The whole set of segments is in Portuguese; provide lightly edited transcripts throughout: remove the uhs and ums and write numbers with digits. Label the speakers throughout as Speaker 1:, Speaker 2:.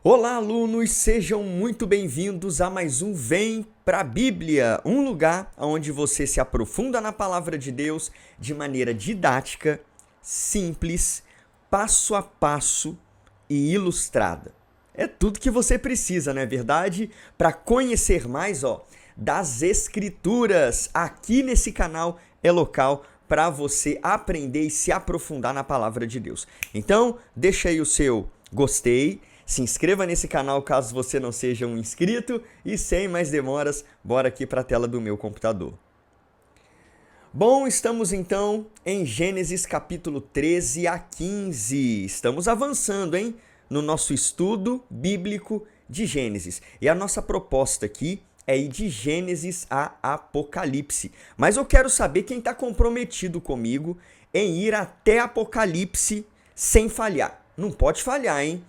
Speaker 1: Olá, alunos! Sejam muito bem-vindos a mais um Vem pra Bíblia, um lugar onde você se aprofunda na palavra de Deus de maneira didática, simples, passo a passo e ilustrada. É tudo que você precisa, não é verdade? Para conhecer mais, das Escrituras. Aqui nesse canal é local para você aprender e se aprofundar na palavra de Deus. Então, deixa aí o seu gostei. Se inscreva nesse canal caso você não seja um inscrito e sem mais demoras, bora aqui para a tela do meu computador. Bom, estamos então em Gênesis capítulo 13 a 15. Estamos avançando, no nosso estudo bíblico de Gênesis. E a nossa proposta aqui é ir de Gênesis a Apocalipse. Mas eu quero saber quem está comprometido comigo em ir até Apocalipse sem falhar. Não pode falhar, hein?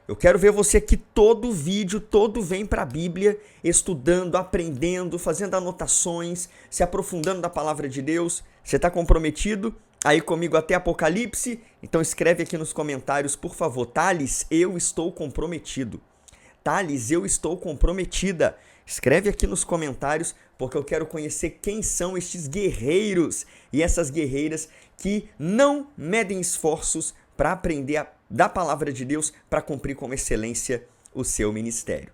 Speaker 1: Eu quero ver você aqui todo vídeo, todo vem para a Bíblia, estudando, aprendendo, fazendo anotações, se aprofundando na palavra de Deus. Você está comprometido aí comigo até Apocalipse? Então escreve aqui nos comentários, por favor. Thales, eu estou comprometido. Thales, eu estou comprometida. Escreve aqui nos comentários, porque eu quero conhecer quem são estes guerreiros e essas guerreiras que não medem esforços para aprender da palavra de Deus para cumprir com excelência o seu ministério.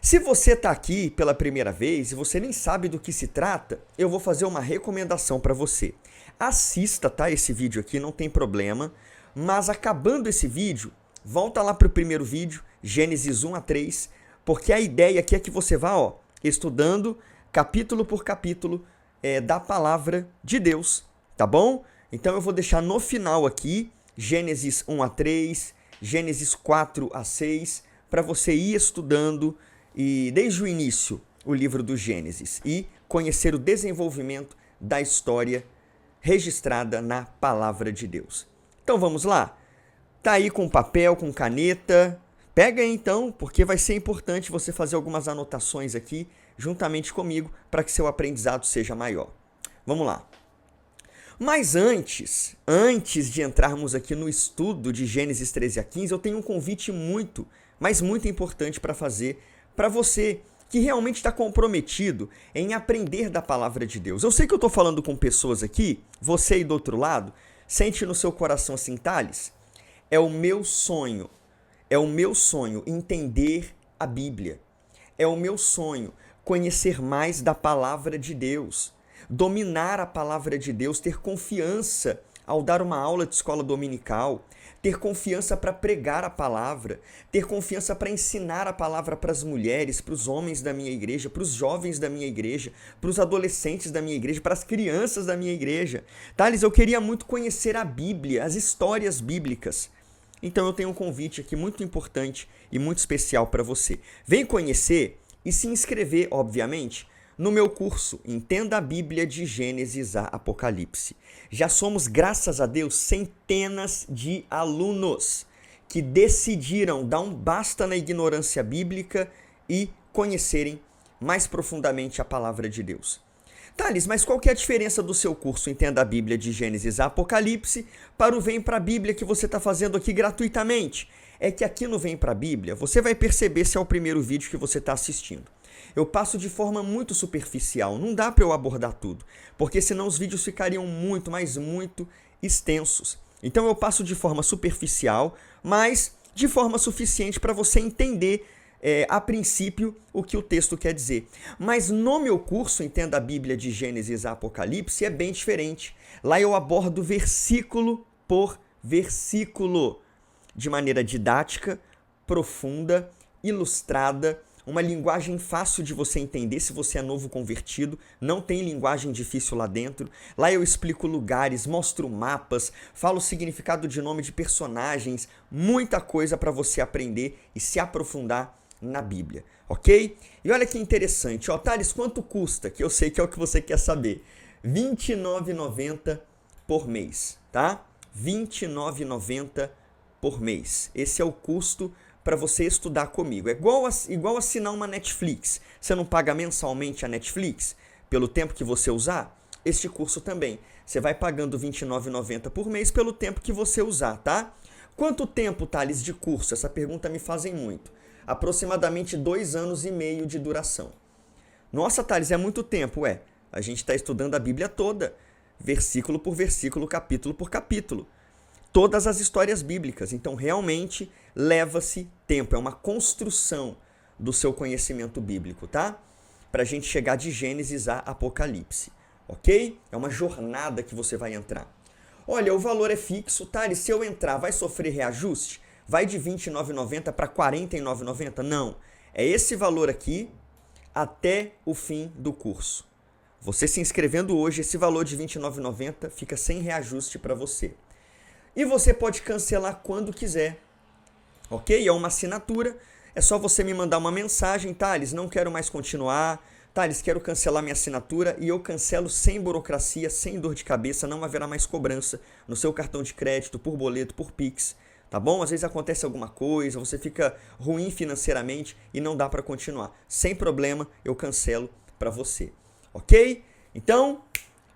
Speaker 1: Se você está aqui pela primeira vez e você nem sabe do que se trata, eu vou fazer uma recomendação para você. Assista, esse vídeo aqui, não tem problema, mas acabando esse vídeo, volta lá para o primeiro vídeo, Gênesis 1 a 3, porque a ideia aqui é que você vá estudando capítulo por capítulo da palavra de Deus, tá bom? Então eu vou deixar no final aqui Gênesis 1 a 3, Gênesis 4 a 6, para você ir estudando e desde o início o livro do Gênesis e conhecer o desenvolvimento da história registrada na palavra de Deus. Então vamos lá? Tá aí com papel, com caneta. Pega aí então, porque vai ser importante você fazer algumas anotações aqui juntamente comigo para que seu aprendizado seja maior. Vamos lá. Mas antes de entrarmos aqui no estudo de Gênesis 13 a 15, eu tenho um convite muito, mas muito importante para fazer para você que realmente está comprometido em aprender da palavra de Deus. Eu sei que eu estou falando com pessoas aqui, você aí do outro lado, sente no seu coração assim, Thales, é o meu sonho entender a Bíblia. É o meu sonho conhecer mais da palavra de Deus. Dominar a palavra de Deus, ter confiança ao dar uma aula de escola dominical, ter confiança para pregar a palavra, ter confiança para ensinar a palavra para as mulheres, para os homens da minha igreja, para os jovens da minha igreja, para os adolescentes da minha igreja, para as crianças da minha igreja. Thales, eu queria muito conhecer a Bíblia, as histórias bíblicas. Então eu tenho um convite aqui muito importante e muito especial para você. Vem conhecer e se inscrever, obviamente, no meu curso Entenda a Bíblia de Gênesis a Apocalipse. Já somos, graças a Deus, centenas de alunos que decidiram dar um basta na ignorância bíblica e conhecerem mais profundamente a palavra de Deus. Thales, mas qual que é a diferença do seu curso Entenda a Bíblia de Gênesis a Apocalipse para o Vem pra Bíblia que você está fazendo aqui gratuitamente? É que aqui no Vem pra Bíblia, você vai perceber se é o primeiro vídeo que você está assistindo. Eu passo de forma muito superficial, não dá para eu abordar tudo, porque senão os vídeos ficariam muito, mas muito extensos. Então eu passo de forma superficial, mas de forma suficiente para você entender a princípio o que o texto quer dizer. Mas no meu curso Entenda a Bíblia de Gênesis a Apocalipse é bem diferente. Lá eu abordo versículo por versículo, de maneira didática, profunda, ilustrada, uma linguagem fácil de você entender se você é novo convertido, não tem linguagem difícil lá dentro. Lá eu explico lugares, mostro mapas, falo o significado de nome de personagens, muita coisa para você aprender e se aprofundar na Bíblia, ok? E olha que interessante, Thales, quanto custa? Que eu sei que é o que você quer saber. R$ 29,90 por mês, tá? R$ 29,90 por mês. Esse é o custo para você estudar comigo. É igual assinar uma Netflix. Você não paga mensalmente a Netflix pelo tempo que você usar? Este curso também. Você vai pagando R$ 29,90 por mês pelo tempo que você usar, tá? Quanto tempo, Thales, de curso? Essa pergunta me fazem muito. aproximadamente 2 anos e meio de duração. Nossa, Thales, é muito tempo. A gente está estudando a Bíblia toda, versículo por versículo, capítulo por capítulo. Todas as histórias bíblicas. Então, realmente, leva-se tempo. É uma construção do seu conhecimento bíblico, tá? Para a gente chegar de Gênesis a Apocalipse, ok? É uma jornada que você vai entrar. Olha, o valor é fixo, tá? E se eu entrar, vai sofrer reajuste? Vai de R$ 29,90 para R$ 49,90? Não. É esse valor aqui até o fim do curso. Você se inscrevendo hoje, esse valor de R$ 29,90 fica sem reajuste para você. E você pode cancelar quando quiser, ok? É uma assinatura, é só você me mandar uma mensagem, Thales, não quero mais continuar, Thales, quero cancelar minha assinatura e eu cancelo sem burocracia, sem dor de cabeça, não haverá mais cobrança no seu cartão de crédito, por boleto, por Pix, tá bom? Às vezes acontece alguma coisa, você fica ruim financeiramente e não dá para continuar. Sem problema, eu cancelo para você, ok? Então,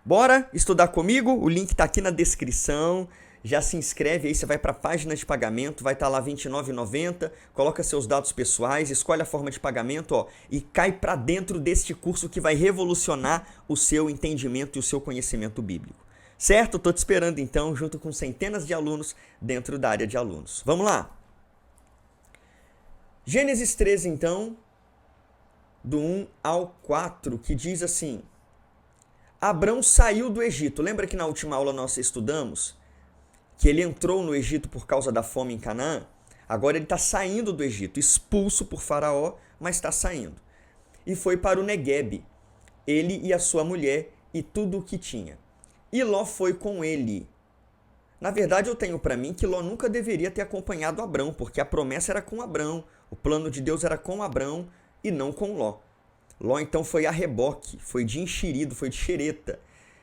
Speaker 1: bora estudar comigo, o link está aqui na descrição. Já se inscreve aí, você vai para a página de pagamento, vai estar lá R$ 29,90, coloca seus dados pessoais, escolhe a forma de pagamento e cai para dentro deste curso que vai revolucionar o seu entendimento e o seu conhecimento bíblico. Certo? Estou te esperando então, junto com centenas de alunos dentro da área de alunos. Vamos lá! Gênesis 13, então, do 1 ao 4, que diz assim: Abrão saiu do Egito. Lembra que na última aula nós estudamos que ele entrou no Egito por causa da fome em Canaã? Agora ele está saindo do Egito, expulso por Faraó, mas está saindo. E foi para o Neguebe, ele e a sua mulher e tudo o que tinha. E Ló foi com ele. Na verdade, eu tenho para mim que Ló nunca deveria ter acompanhado Abrão, porque a promessa era com Abrão, o plano de Deus era com Abrão e não com Ló. Ló então foi a reboque, foi de enxerido, foi de xereta.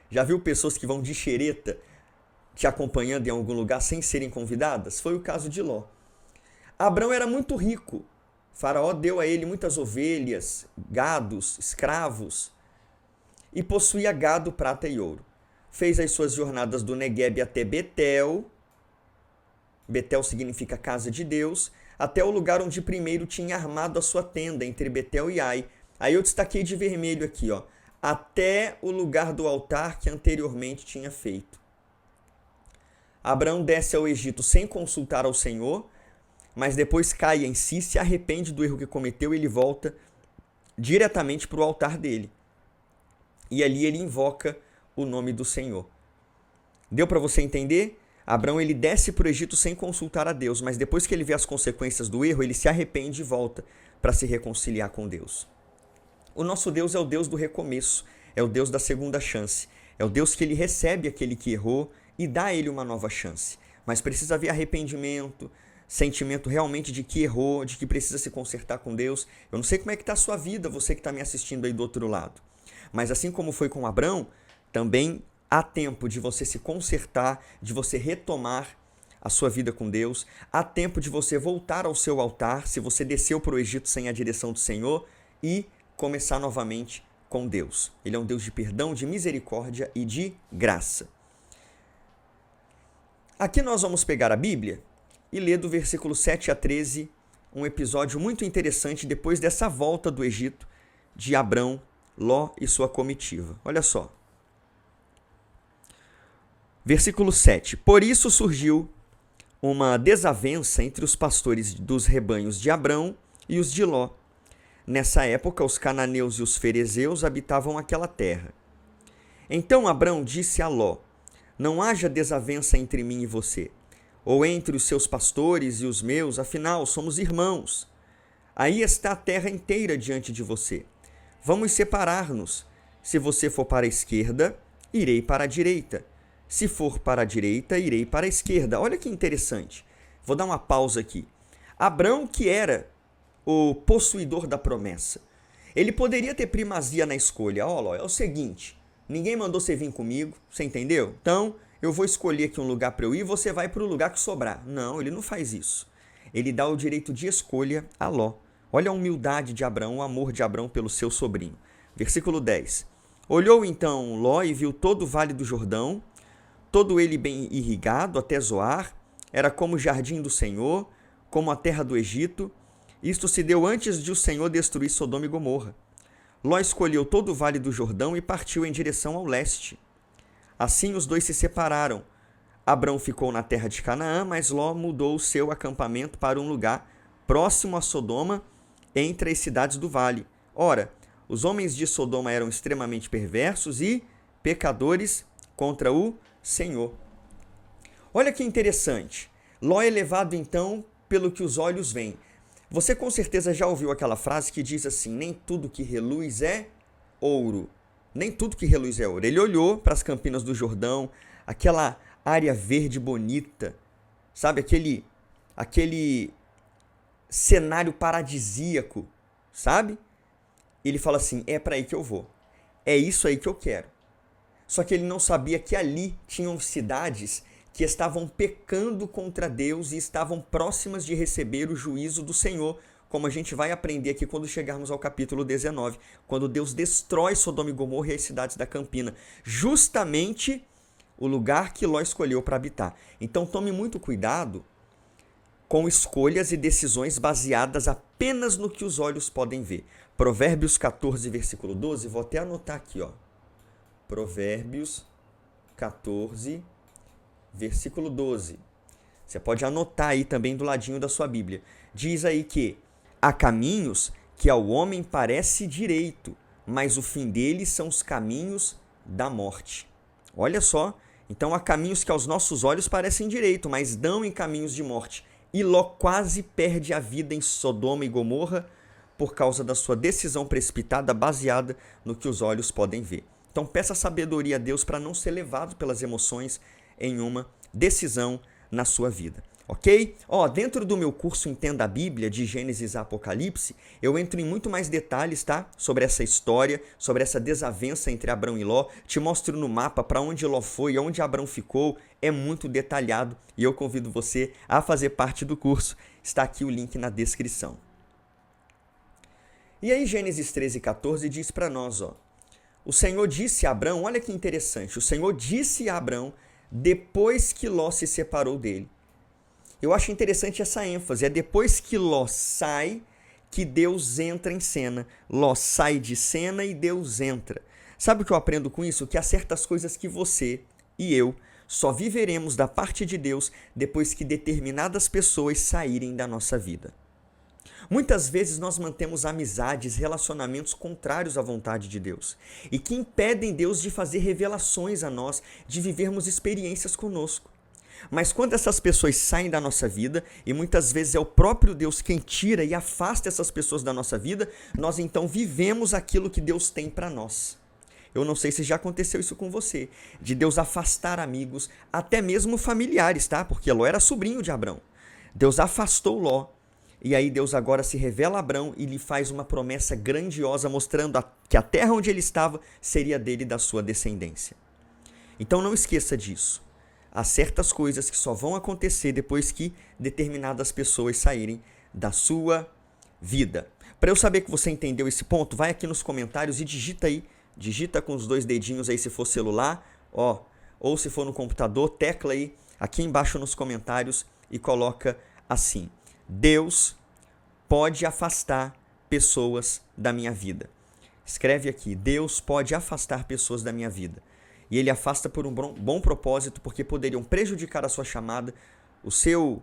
Speaker 1: Já viu pessoas que vão de xereta te acompanhando em algum lugar sem serem convidadas? Foi o caso de Ló. Abrão era muito rico. Faraó deu a ele muitas ovelhas, gados, escravos e possuía gado, prata e ouro. Fez as suas jornadas do Neguebe até Betel. Betel significa casa de Deus, até o lugar onde primeiro tinha armado a sua tenda, entre Betel e Ai. Aí eu destaquei de vermelho aqui, até o lugar do altar que anteriormente tinha feito. Abrão desce ao Egito sem consultar ao Senhor, mas depois cai em si, se arrepende do erro que cometeu e ele volta diretamente para o altar dele. E ali ele invoca o nome do Senhor. Deu para você entender? Abrão ele desce para o Egito sem consultar a Deus, mas depois que ele vê as consequências do erro, ele se arrepende e volta para se reconciliar com Deus. O nosso Deus é o Deus do recomeço, é o Deus da segunda chance, é o Deus que ele recebe aquele que errou e dá a ele uma nova chance. Mas precisa haver arrependimento, sentimento realmente de que errou, de que precisa se consertar com Deus. Eu não sei como é que está a sua vida, você que está me assistindo aí do outro lado. Mas assim como foi com Abrão, também há tempo de você se consertar, de você retomar a sua vida com Deus. Há tempo de você voltar ao seu altar, se você desceu para o Egito sem a direção do Senhor, e começar novamente com Deus. Ele é um Deus de perdão, de misericórdia e de graça. Aqui nós vamos pegar a Bíblia e ler do versículo 7 a 13, um episódio muito interessante depois dessa volta do Egito de Abrão, Ló e sua comitiva. Olha só. Versículo 7. Por isso surgiu uma desavença entre os pastores dos rebanhos de Abrão e os de Ló. Nessa época, os cananeus e os ferezeus habitavam aquela terra. Então Abrão disse a Ló: Não haja desavença entre mim e você, ou entre os seus pastores e os meus, afinal, somos irmãos. Aí está a terra inteira diante de você. Vamos separar-nos. Se você for para a esquerda, irei para a direita. Se for para a direita, irei para a esquerda. Olha que interessante. Vou dar uma pausa aqui. Abrão, que era o possuidor da promessa, ele poderia ter primazia na escolha. Ó, Ló, é o seguinte, ninguém mandou você vir comigo, você entendeu? Então, eu vou escolher aqui um lugar para eu ir e você vai para o lugar que sobrar. Não, ele não faz isso. Ele dá o direito de escolha a Ló. Olha a humildade de Abrão, o amor de Abrão pelo seu sobrinho. Versículo 10. Olhou então Ló e viu todo o vale do Jordão, todo ele bem irrigado até Zoar, era como o jardim do Senhor, como a terra do Egito, Isto se deu antes de o Senhor destruir Sodoma e Gomorra. Ló escolheu todo o vale do Jordão e partiu em direção ao leste. Assim os dois se separaram. Abrão ficou na terra de Canaã, mas Ló mudou o seu acampamento para um lugar próximo a Sodoma, entre as cidades do vale. Ora, os homens de Sodoma eram extremamente perversos e pecadores contra o Senhor. Olha que interessante. Ló é levado então pelo que os olhos veem. Você com certeza já ouviu aquela frase que diz assim: nem tudo que reluz é ouro. Nem tudo que reluz é ouro. Ele olhou para as campinas do Jordão, aquela área verde bonita, sabe? Aquele cenário paradisíaco, sabe? Ele fala assim: é para aí que eu vou. É isso aí que eu quero. Só que ele não sabia que ali tinham cidades que estavam pecando contra Deus e estavam próximas de receber o juízo do Senhor, como a gente vai aprender aqui quando chegarmos ao capítulo 19, quando Deus destrói Sodoma e Gomorra e as cidades da Campina, justamente o lugar que Ló escolheu para habitar. Então tome muito cuidado com escolhas e decisões baseadas apenas no que os olhos podem ver. Provérbios 14, versículo 12, vou até anotar aqui, ó. Provérbios 14, versículo 12. Você pode anotar aí também do ladinho da sua Bíblia. Diz aí que há caminhos que ao homem parece direito, mas o fim deles são os caminhos da morte. Olha só, então há caminhos que aos nossos olhos parecem direito, mas dão em caminhos de morte. E Ló quase perde a vida em Sodoma e Gomorra por causa da sua decisão precipitada baseada no que os olhos podem ver. Então peça sabedoria a Deus para não ser levado pelas emoções em uma decisão na sua vida, ok? Dentro do meu curso Entenda a Bíblia, de Gênesis a Apocalipse, eu entro em muito mais detalhes, tá? Sobre essa história, sobre essa desavença entre Abrão e Ló. Te mostro no mapa para onde Ló foi, onde Abrão ficou. É muito detalhado e eu convido você a fazer parte do curso. Está aqui o link na descrição. E aí Gênesis 13:14 diz para nós, o Senhor disse a Abrão, olha que interessante, o Senhor disse a Abrão depois que Ló se separou dele. Eu acho interessante essa ênfase, é depois que Ló sai que Deus entra em cena. Ló sai de cena e Deus entra. Sabe o que eu aprendo com isso? Que há certas coisas que você e eu só viveremos da parte de Deus depois que determinadas pessoas saírem da nossa vida. Muitas vezes nós mantemos amizades, relacionamentos contrários à vontade de Deus e que impedem Deus de fazer revelações a nós, de vivermos experiências conosco. Mas quando essas pessoas saem da nossa vida, e muitas vezes é o próprio Deus quem tira e afasta essas pessoas da nossa vida, nós então vivemos aquilo que Deus tem para nós. Eu não sei se já aconteceu isso com você, de Deus afastar amigos, até mesmo familiares, tá? Porque Ló era sobrinho de Abrão. Deus afastou Ló. E aí Deus agora se revela a Abrão e lhe faz uma promessa grandiosa, mostrando que a terra onde ele estava seria dele e da sua descendência. Então não esqueça disso. Há certas coisas que só vão acontecer depois que determinadas pessoas saírem da sua vida. Para eu saber que você entendeu esse ponto, vai aqui nos comentários e digita aí. Digita com os 2 dedinhos aí se for celular, ou se for no computador, tecla aí aqui embaixo nos comentários e coloca assim: Deus pode afastar pessoas da minha vida. Escreve aqui: Deus pode afastar pessoas da minha vida. E ele afasta por um bom propósito, porque poderiam prejudicar a sua chamada, o seu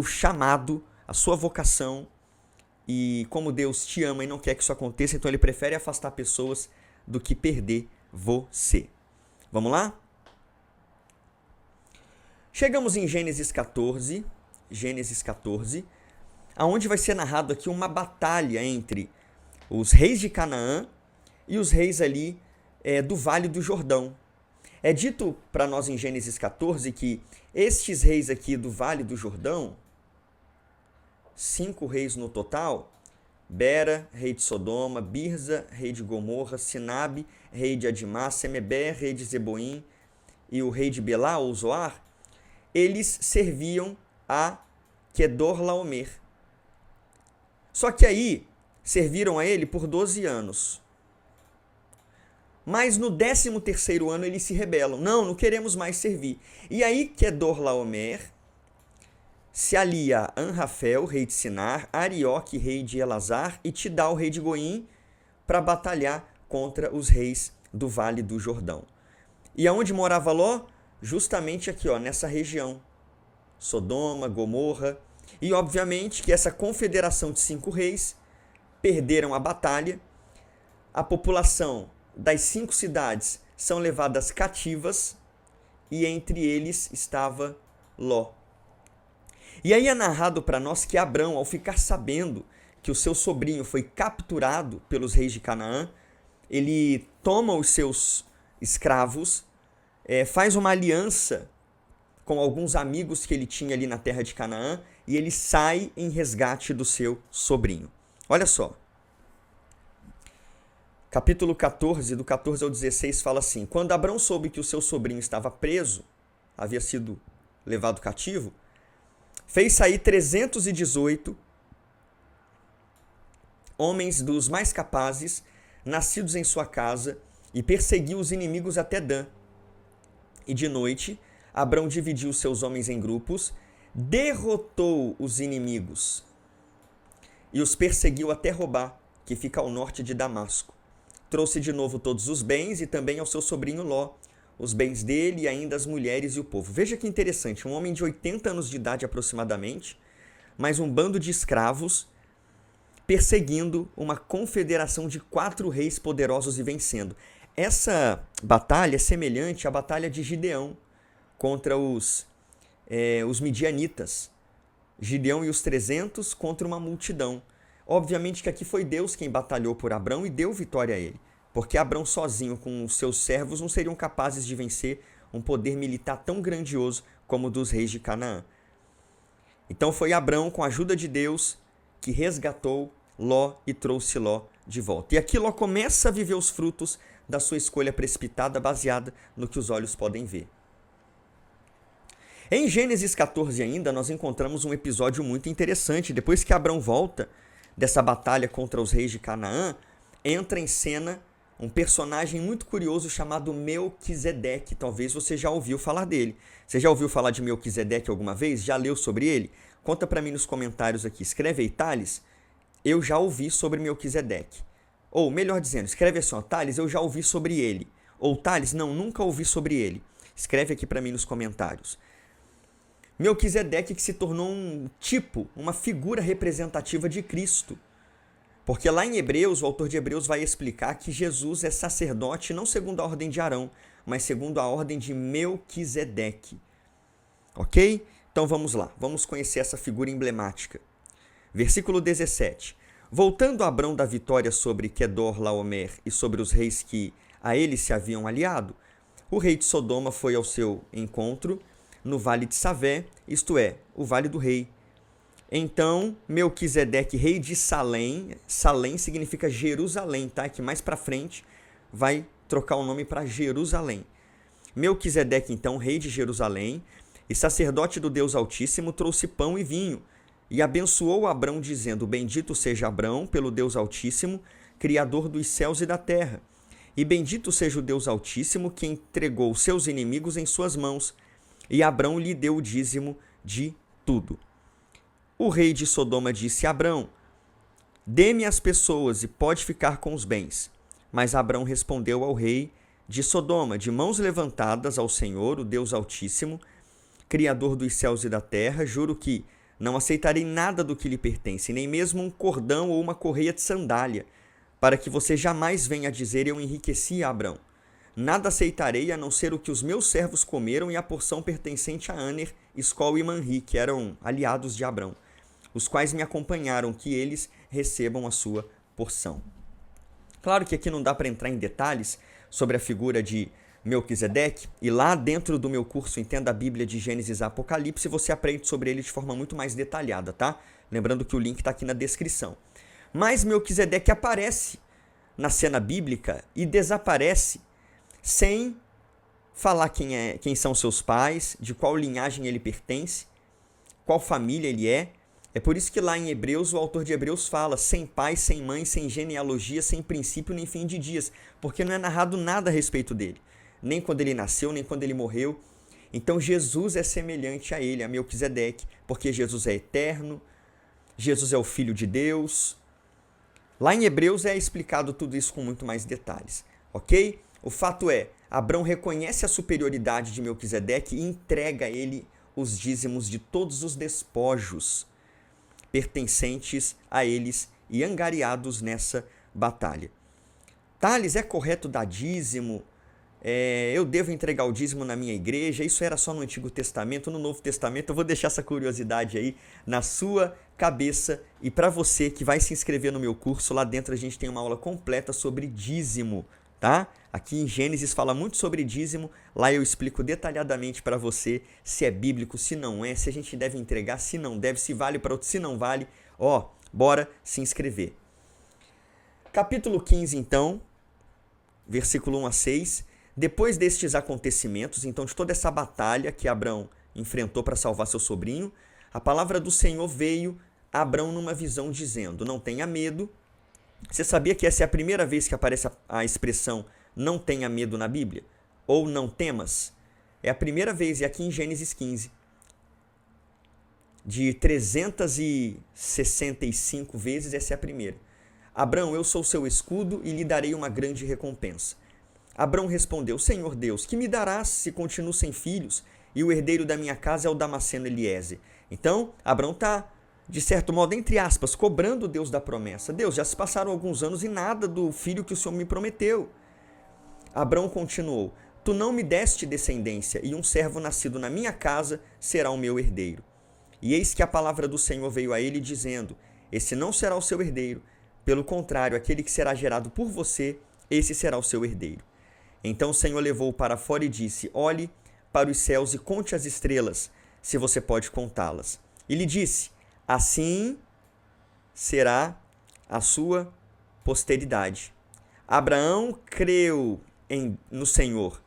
Speaker 1: chamado, a sua vocação. E como Deus te ama e não quer que isso aconteça, então ele prefere afastar pessoas do que perder você. Vamos lá? Chegamos em Gênesis 14, aonde vai ser narrado aqui uma batalha entre os reis de Canaã e os reis ali do Vale do Jordão. É dito para nós em Gênesis 14 que estes reis aqui do Vale do Jordão, 5 reis no total, Bera, rei de Sodoma, Birza, rei de Gomorra, Sinabe, rei de Adimá, Semeber, rei de Zeboim, e o rei de Belá, ou Zoar, eles serviam a Quedorlaomer. Só que aí serviram a ele por 12 anos. Mas no 13º ano eles se rebelam. Não queremos mais servir. E aí Quedorlaomer se alia a Anrafel, rei de Sinar, Arioque, rei de Elazar, e Tidal, rei de Goim, para batalhar contra os reis do Vale do Jordão. E aonde morava Ló? Justamente aqui, ó, nessa região. Sodoma, Gomorra. E obviamente que essa confederação de 5 reis perderam a batalha. A população das 5 cidades são levadas cativas e entre eles estava Ló. E aí é narrado para nós que Abrão, ao ficar sabendo que o seu sobrinho foi capturado pelos reis de Canaã, ele toma os seus escravos, faz uma aliança com alguns amigos que ele tinha ali na terra de Canaã e ele sai em resgate do seu sobrinho. Olha só. Capítulo 14, do 14 ao 16, fala assim: Quando Abrão soube que o seu sobrinho estava preso, havia sido levado cativo, fez sair 318 homens dos mais capazes, nascidos em sua casa, e perseguiu os inimigos até Dan. E de noite, Abrão dividiu seus homens em grupos, derrotou os inimigos e os perseguiu até Robá, que fica ao norte de Damasco. Trouxe de novo todos os bens e também ao seu sobrinho Ló, os bens dele e ainda as mulheres e o povo. Veja que interessante, um homem de 80 anos de idade aproximadamente, mais um bando de escravos, perseguindo uma confederação de 4 reis poderosos e vencendo. Essa batalha é semelhante à batalha de Gideão contra os midianitas. Gideão e os 300 contra uma multidão. Obviamente que aqui foi Deus quem batalhou por Abrão e deu vitória a ele, porque Abrão sozinho com os seus servos não seriam capazes de vencer um poder militar tão grandioso como o dos reis de Canaã. Então foi Abrão, com a ajuda de Deus, que resgatou Ló e trouxe Ló de volta. E aqui Ló começa a viver os frutos da sua escolha precipitada, baseada no que os olhos podem ver. Em Gênesis 14 ainda, nós encontramos um episódio muito interessante. Depois que Abrão volta dessa batalha contra os reis de Canaã, entra em cena um personagem muito curioso chamado Melquisedeque. Talvez você já ouviu falar dele. Você já ouviu falar de Melquisedeque alguma vez? Já leu sobre ele? Conta para mim nos comentários aqui. Escreve aí, Thales, eu já ouvi sobre Melquisedeque. Ou, melhor dizendo, escreve assim, ó, Thales, eu já ouvi sobre ele. Ou, Thales, não, nunca ouvi sobre ele. Escreve aqui para mim nos comentários. Melquisedeque que se tornou um tipo, uma figura representativa de Cristo. Porque lá em Hebreus, o autor de Hebreus vai explicar que Jesus é sacerdote não segundo a ordem de Arão, mas segundo a ordem de Melquisedeque. Ok? Então vamos lá, vamos conhecer essa figura emblemática. Versículo 17. Voltando a Abrão da vitória sobre Quedor Laomer e sobre os reis que a ele se haviam aliado, o rei de Sodoma foi ao seu encontro no vale de Savé, isto é, o vale do rei. Então, Melquisedeque, rei de Salém, Salém significa Jerusalém, tá? Que mais para frente vai trocar o nome para Jerusalém. Melquisedeque, então, rei de Jerusalém e sacerdote do Deus Altíssimo, trouxe pão e vinho e abençoou Abrão, dizendo: Bendito seja Abrão pelo Deus Altíssimo, Criador dos céus e da terra. E bendito seja o Deus Altíssimo, que entregou seus inimigos em suas mãos. E Abrão lhe deu o dízimo de tudo. O rei de Sodoma disse a Abrão: Dê-me as pessoas e pode ficar com os bens. Mas Abrão respondeu ao rei de Sodoma, de mãos levantadas ao Senhor, o Deus Altíssimo, Criador dos céus e da terra, juro que não aceitarei nada do que lhe pertence, nem mesmo um cordão ou uma correia de sandália, para que você jamais venha dizer: eu enriqueci a Abrão. Nada aceitarei a não ser o que os meus servos comeram e a porção pertencente a Aner, Escol e Manri, que eram aliados de Abrão, os quais me acompanharam, que eles recebam a sua porção. Claro que aqui não dá para entrar em detalhes sobre a figura de Melquisedeque, e lá dentro do meu curso Entenda a Bíblia de Gênesis a Apocalipse, você aprende sobre ele de forma muito mais detalhada, tá? Lembrando que o link está aqui na descrição. Mas Melquisedeque aparece na cena bíblica e desaparece sem falar quem são seus pais, de qual linhagem ele pertence, qual família ele é. É por isso que lá em Hebreus, o autor de Hebreus fala: sem pai, sem mãe, sem genealogia, sem princípio nem fim de dias, porque não é narrado nada a respeito dele, nem quando ele nasceu, nem quando ele morreu. Então Jesus é semelhante a ele, a Melquisedeque, porque Jesus é eterno, Jesus é o Filho de Deus. Lá em Hebreus é explicado tudo isso com muito mais detalhes, ok? O fato é, Abrão reconhece a superioridade de Melquisedeque e entrega a ele os dízimos de todos os despojos pertencentes a eles e angariados nessa batalha. Thales, é correto dar dízimo? Eu devo entregar o dízimo na minha igreja? Isso era só no Antigo Testamento, no Novo Testamento? Eu vou deixar essa curiosidade aí na sua cabeça. E para você que vai se inscrever no meu curso, lá dentro a gente tem uma aula completa sobre dízimo, tá? Aqui em Gênesis fala muito sobre dízimo, lá eu explico detalhadamente para você se é bíblico, se não é, se a gente deve entregar, se não deve, se vale para outro, se não vale. Bora se inscrever. Capítulo 15, então, versículo 1 a 6. Depois destes acontecimentos, então de toda essa batalha que Abrão enfrentou para salvar seu sobrinho, a palavra do Senhor veio a Abrão numa visão dizendo: não tenha medo. Você sabia que essa é a primeira vez que aparece a expressão não tenha medo na Bíblia? Ou não temas? É a primeira vez, e aqui em Gênesis 15. De 365 vezes, essa é a primeira. Abrão, eu sou seu escudo e lhe darei uma grande recompensa. Abrão respondeu: Senhor Deus, que me darás se continuo sem filhos e o herdeiro da minha casa é o Damasceno Eliezer? Então, Abrão está, de certo modo, entre aspas, cobrando o Deus da promessa. Deus, já se passaram alguns anos e nada do filho que o Senhor me prometeu. Abrão continuou: Tu não me deste descendência, e um servo nascido na minha casa será o meu herdeiro. E eis que a palavra do Senhor veio a ele dizendo: Esse não será o seu herdeiro, pelo contrário, aquele que será gerado por você, esse será o seu herdeiro. Então o Senhor levou-o para fora e disse: Olhe para os céus e conte as estrelas, se você pode contá-las. E lhe disse: Assim será a sua posteridade. Abraão creu no Senhor,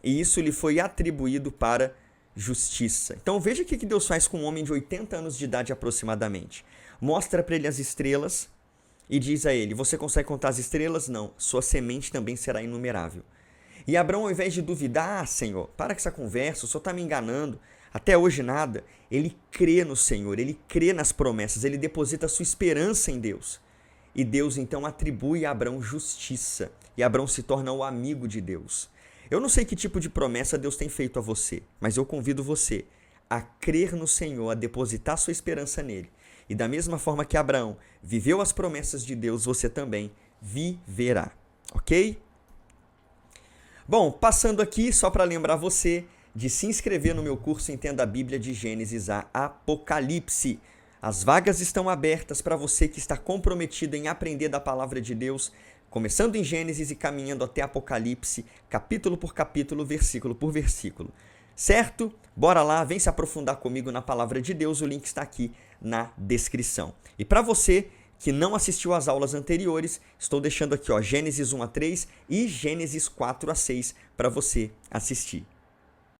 Speaker 1: e isso lhe foi atribuído para justiça. Então veja o que Deus faz com um homem de 80 anos de idade aproximadamente. Mostra para ele as estrelas e diz a ele: Você consegue contar as estrelas? Não. Sua semente também será inumerável. E Abrão, ao invés de duvidar: Senhor, para com essa conversa, o Senhor está me enganando, até hoje nada, ele crê no Senhor, ele crê nas promessas, ele deposita a sua esperança em Deus. E Deus então atribui a Abrão justiça, e Abrão se torna o amigo de Deus. Eu não sei que tipo de promessa Deus tem feito a você, mas eu convido você a crer no Senhor, a depositar sua esperança nele. E da mesma forma que Abraão viveu as promessas de Deus, você também viverá, ok? Bom, passando aqui, só para lembrar você de se inscrever no meu curso Entenda a Bíblia de Gênesis a Apocalipse. As vagas estão abertas para você que está comprometido em aprender da palavra de Deus, começando em Gênesis e caminhando até Apocalipse, capítulo por capítulo, versículo por versículo. Certo? Bora lá, vem se aprofundar comigo na palavra de Deus, o link está aqui na descrição. E para você que não assistiu às aulas anteriores, estou deixando aqui Gênesis 1 a 3 e Gênesis 4 a 6 para você assistir.